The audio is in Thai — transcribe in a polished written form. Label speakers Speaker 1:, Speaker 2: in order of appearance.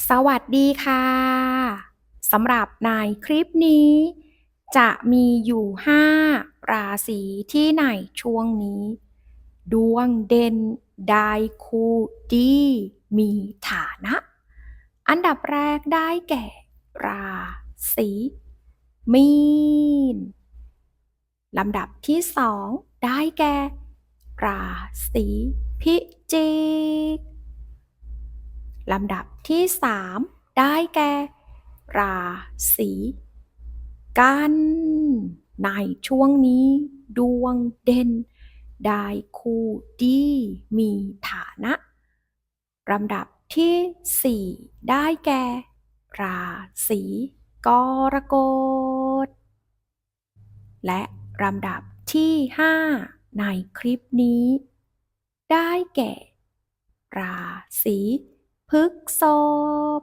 Speaker 1: สวัสดีค่ะสำหรับในคลิปนี้จะมีอยู่5ราศีที่ในช่วงนี้ดวงเด่นได้คู่ดีมีฐานะอันดับแรกได้แก่ราศีมีนลำดับที่2ได้แก่ราศีพิจิก ลำดับที่3ได้แก่ราศีกันในช่วงนี้ดวงเด่นได้คู่ดีมีฐานะลำดับที่4ได้แก่ราศีกรกฎและลำดับที่5ในคลิปนี้ได้แก่ราศีพฤษภ